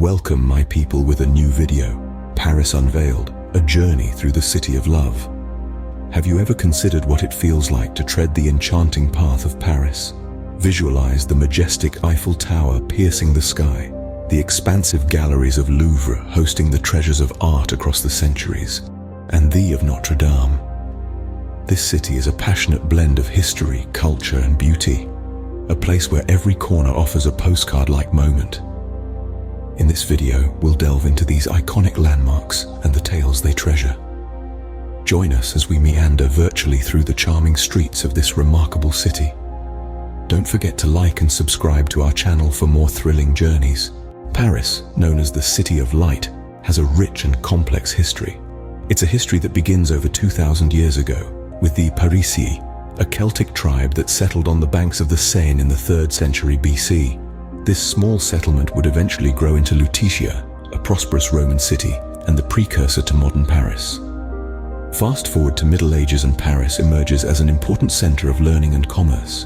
Welcome my people with a new video, Paris Unveiled, a journey through the city of love. Have you ever considered what it feels like to tread the enchanting path of Paris? Visualize the majestic Eiffel Tower piercing the sky, the expansive galleries of Louvre hosting the treasures of art across the centuries, and the of Notre-Dame. This city is a passionate blend of history, culture, and beauty, a place where every corner offers a postcard-like moment. In this video, we'll delve into these iconic landmarks and the tales they treasure. Join us as we meander virtually through the charming streets of this remarkable city. Don't forget to like and subscribe to our channel for more thrilling journeys. Paris, known as the City of Light, has a rich and complex history. It's a history that begins over 2,000 years ago with the Parisii, a Celtic tribe that settled on the banks of the Seine in the 3rd century BC. This small settlement would eventually grow into Lutetia, a prosperous Roman city and the precursor to modern Paris. Fast forward to Middle Ages and Paris emerges as an important center of learning and commerce.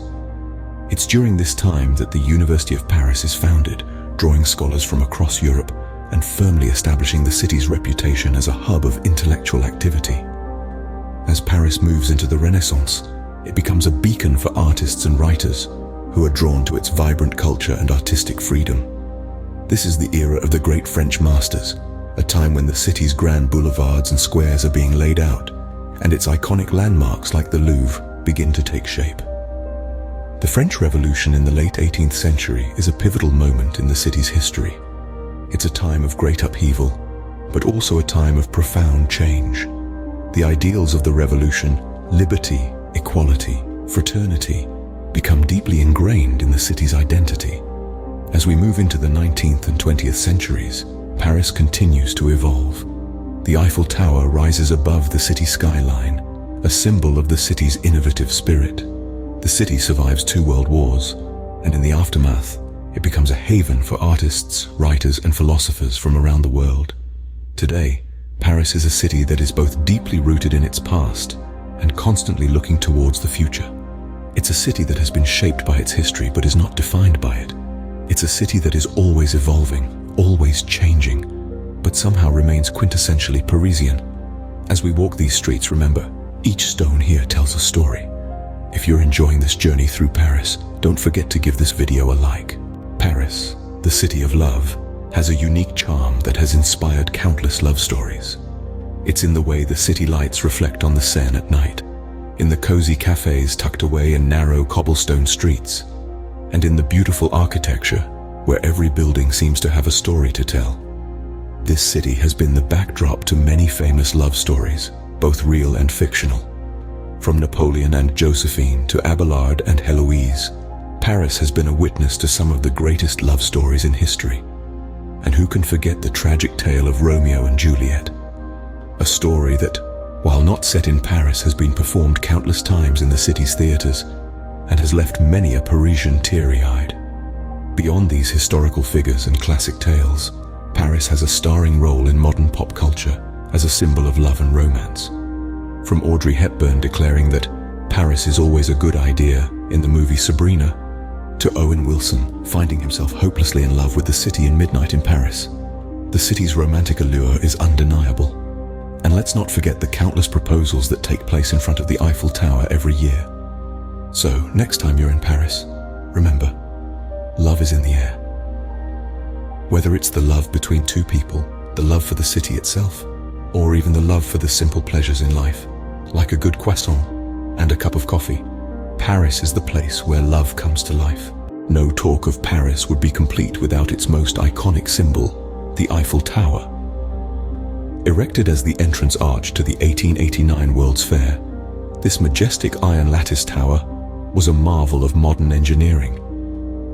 It's during this time that the University of Paris is founded, drawing scholars from across Europe and firmly establishing the city's reputation as a hub of intellectual activity. As Paris moves into the Renaissance, it becomes a beacon for artists and writers who are drawn to its vibrant culture and artistic freedom. This is the era of the great French masters, a time when the city's grand boulevards and squares are being laid out, and its iconic landmarks like the Louvre begin to take shape. The French Revolution in the late 18th century is a pivotal moment in the city's history. It's a time of great upheaval, but also a time of profound change. The ideals of the revolution, liberty, equality, fraternity, become deeply ingrained in the city's identity. As we move into the 19th and 20th centuries, Paris continues to evolve. The Eiffel Tower rises above the city skyline, a symbol of the city's innovative spirit. The city survives 2 world wars, and in the aftermath, it becomes a haven for artists, writers, and philosophers from around the world. Today, Paris is a city that is both deeply rooted in its past and constantly looking towards the future. It's a city that has been shaped by its history but is not defined by it. It's a city that is always evolving, always changing, but somehow remains quintessentially Parisian. As we walk these streets, remember, each stone here tells a story. If you're enjoying this journey through Paris, don't forget to give this video a like. Paris, the city of love, has a unique charm that has inspired countless love stories. It's in the way the city lights reflect on the Seine at night, in the cozy cafes tucked away in narrow cobblestone streets, and in the beautiful architecture where every building seems to have a story to tell. This city has been the backdrop to many famous love stories, both real and fictional. From Napoleon and Josephine to Abelard and Heloise, Paris has been a witness to some of the greatest love stories in history. And who can forget the tragic tale of Romeo and Juliet? A story that, while not set in Paris, has been performed countless times in the city's theaters and has left many a Parisian teary-eyed. Beyond these historical figures and classic tales, Paris has a starring role in modern pop culture as a symbol of love and romance. From Audrey Hepburn declaring that Paris is always a good idea in the movie Sabrina, to Owen Wilson finding himself hopelessly in love with the city in Midnight in Paris. The city's romantic allure is undeniable. And let's not forget the countless proposals that take place in front of the Eiffel Tower every year. So, next time you're in Paris, remember, love is in the air. Whether it's the love between 2 people, the love for the city itself, or even the love for the simple pleasures in life, like a good croissant and a cup of coffee, Paris is the place where love comes to life. No talk of Paris would be complete without its most iconic symbol, the Eiffel Tower. Erected as the entrance arch to the 1889 World's Fair, this majestic iron lattice tower was a marvel of modern engineering.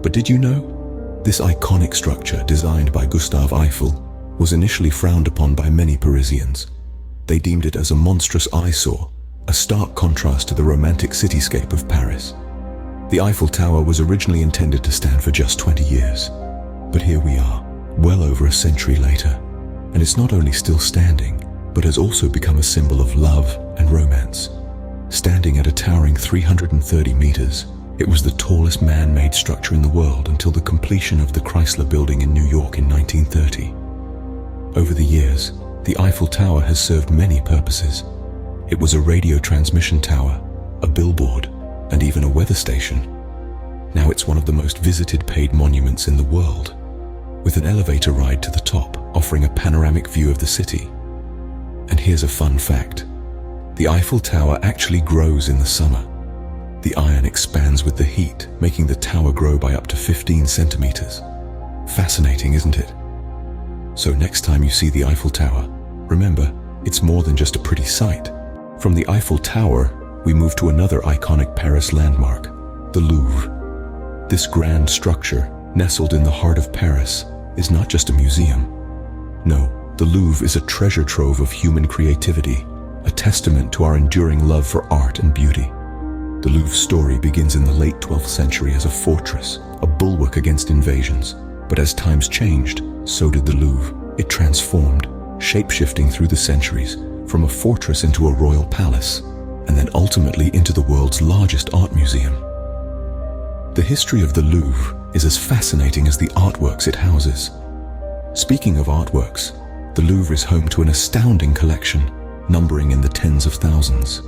But did you know? This iconic structure, designed by Gustave Eiffel, was initially frowned upon by many Parisians. They deemed it as a monstrous eyesore, a stark contrast to the romantic cityscape of Paris. The Eiffel Tower was originally intended to stand for just 20 years. But here we are, well over a century later, and it's not only still standing, but has also become a symbol of love and romance. Standing at a towering 330 meters, It was the tallest man-made structure in the world until the completion of the Chrysler Building in New York in 1930. Over the years, the Eiffel Tower has served many purposes. It was a radio transmission tower, a billboard, and even a weather station. Now it's one of the most visited paid monuments in the world, with an elevator ride to the top offering a panoramic view of the city. And here's a fun fact. The Eiffel Tower actually grows in the summer. The iron expands with the heat, making the tower grow by up to 15 centimeters. Fascinating, isn't it? So next time you see the Eiffel Tower, remember, it's more than just a pretty sight. From the Eiffel Tower, we move to another iconic Paris landmark, the Louvre. This grand structure, nestled in the heart of Paris, is not just a museum. No, the Louvre is a treasure trove of human creativity, a testament to our enduring love for art and beauty. The Louvre's story begins in the late 12th century as a fortress, a bulwark against invasions. But as times changed, so did the Louvre. It transformed, shape-shifting through the centuries, from a fortress into a royal palace, and then ultimately into the world's largest art museum. The history of the Louvre is as fascinating as the artworks it houses. Speaking of artworks, the Louvre is home to an astounding collection, numbering in the tens of thousands.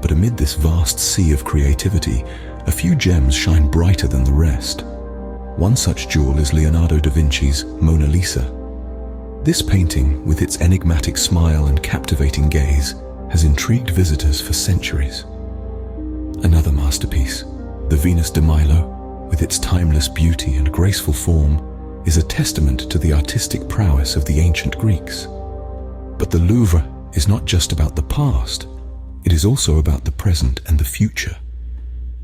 But amid this vast sea of creativity, a few gems shine brighter than the rest. One such jewel is Leonardo da Vinci's Mona Lisa. This painting, with its enigmatic smile and captivating gaze, has intrigued visitors for centuries. Another masterpiece, the Venus de Milo, with its timeless beauty and graceful form, is a testament to the artistic prowess of the ancient Greeks. But the Louvre is not just about the past, it is also about the present and the future.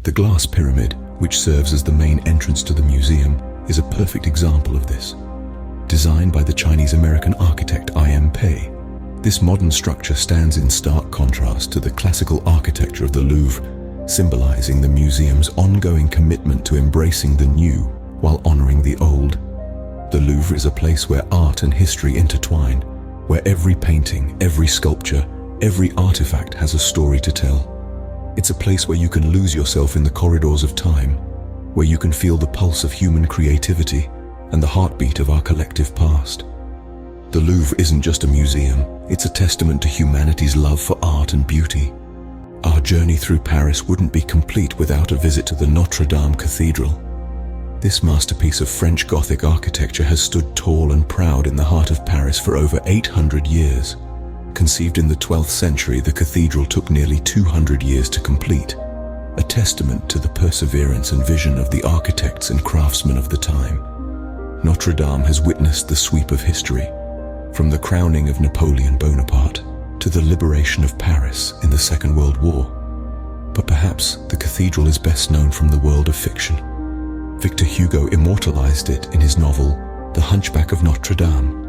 The glass pyramid, which serves as the main entrance to the museum, is a perfect example of this. Designed by the Chinese-American architect I.M. Pei, this modern structure stands in stark contrast to the classical architecture of the Louvre, symbolizing the museum's ongoing commitment to embracing the new while honoring the old. The Louvre is a place where art and history intertwine, where every painting, every sculpture, every artifact has a story to tell. It's a place where you can lose yourself in the corridors of time, where you can feel the pulse of human creativity and the heartbeat of our collective past. The Louvre isn't just a museum, it's a testament to humanity's love for art and beauty. Our journey through Paris wouldn't be complete without a visit to the Notre-Dame Cathedral. This masterpiece of French Gothic architecture has stood tall and proud in the heart of Paris for over 800 years. Conceived in the 12th century, the cathedral took nearly 200 years to complete, a testament to the perseverance and vision of the architects and craftsmen of the time. Notre Dame has witnessed the sweep of history, from the crowning of Napoleon Bonaparte to the liberation of Paris in the Second World War. But perhaps the cathedral is best known from the world of fiction. Victor Hugo immortalized it in his novel, The Hunchback of Notre Dame,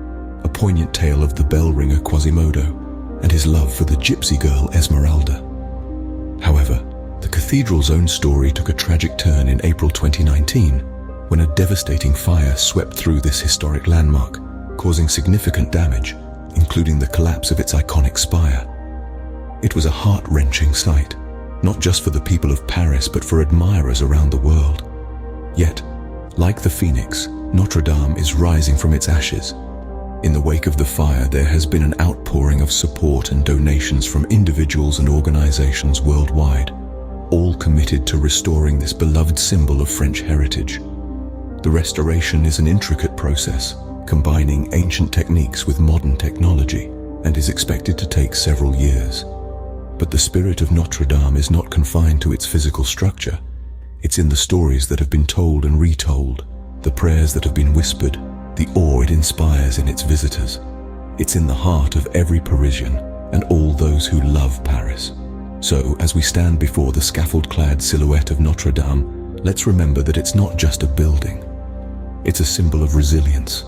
a poignant tale of the bell ringer Quasimodo and his love for the gypsy girl Esmeralda. However, the cathedral's own story took a tragic turn in April 2019, when a devastating fire swept through this historic landmark, causing significant damage, including the collapse of its iconic spire. It was a heart-wrenching sight, not just for the people of Paris, but for admirers around the world. Yet, like the phoenix, Notre Dame is rising from its ashes. In the wake of the fire, there has been an outpouring of support and donations from individuals and organizations worldwide, all committed to restoring this beloved symbol of French heritage. The restoration is an intricate process, combining ancient techniques with modern technology, and is expected to take several years. But the spirit of Notre Dame is not confined to its physical structure. It's in the stories that have been told and retold, the prayers that have been whispered, the awe it inspires in its visitors. It's in the heart of every Parisian and all those who love Paris. So, as we stand before the scaffold-clad silhouette of Notre Dame, let's remember that it's not just a building. It's a symbol of resilience,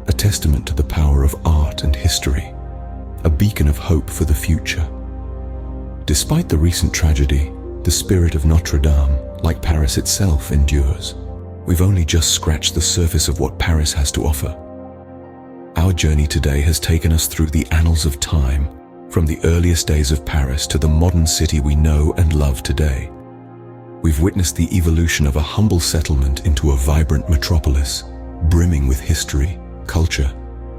a testament to the power of art and history, a beacon of hope for the future. Despite the recent tragedy, the spirit of Notre Dame, like Paris itself, endures. We've only just scratched the surface of what Paris has to offer. Our journey today has taken us through the annals of time, from the earliest days of Paris to the modern city we know and love today. We've witnessed the evolution of a humble settlement into a vibrant metropolis, brimming with history, culture,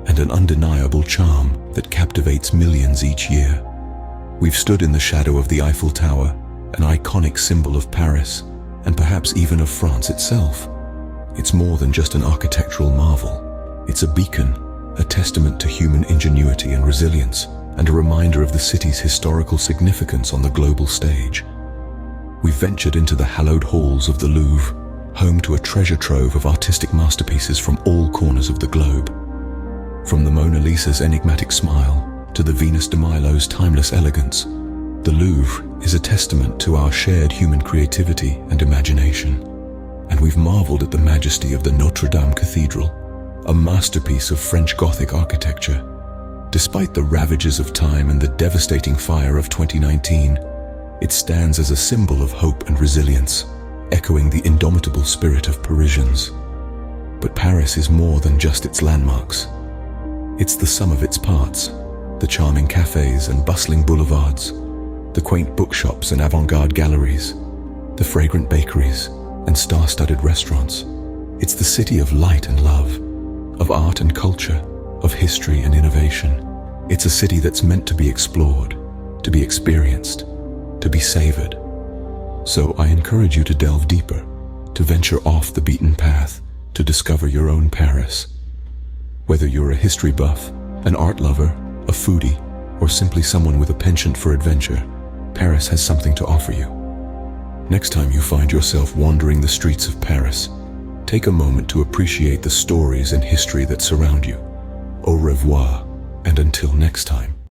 and an undeniable charm that captivates millions each year. We've stood in the shadow of the Eiffel Tower, an iconic symbol of Paris, and perhaps even of France itself. It's more than just an architectural marvel. It's a beacon, a testament to human ingenuity and resilience, and a reminder of the city's historical significance on the global stage. We've ventured into the hallowed halls of the Louvre, home to a treasure trove of artistic masterpieces from all corners of the globe. From the Mona Lisa's enigmatic smile to the Venus de Milo's timeless elegance, the Louvre is a testament to our shared human creativity and imagination. And we've marveled at the majesty of the Notre-Dame Cathedral, a masterpiece of French Gothic architecture. Despite the ravages of time and the devastating fire of 2019, it stands as a symbol of hope and resilience, echoing the indomitable spirit of Parisians. But Paris is more than just its landmarks. It's the sum of its parts, the charming cafes and bustling boulevards, the quaint bookshops and avant-garde galleries, the fragrant bakeries and star-studded restaurants. It's the city of light and love, of art and culture, of history and innovation. It's a city that's meant to be explored, to be experienced, to be savored. So I encourage you to delve deeper, to venture off the beaten path, to discover your own Paris. Whether you're a history buff, an art lover, a foodie, or simply someone with a penchant for adventure, Paris has something to offer you. Next time you find yourself wandering the streets of Paris, take a moment to appreciate the stories and history that surround you. Au revoir, and until next time.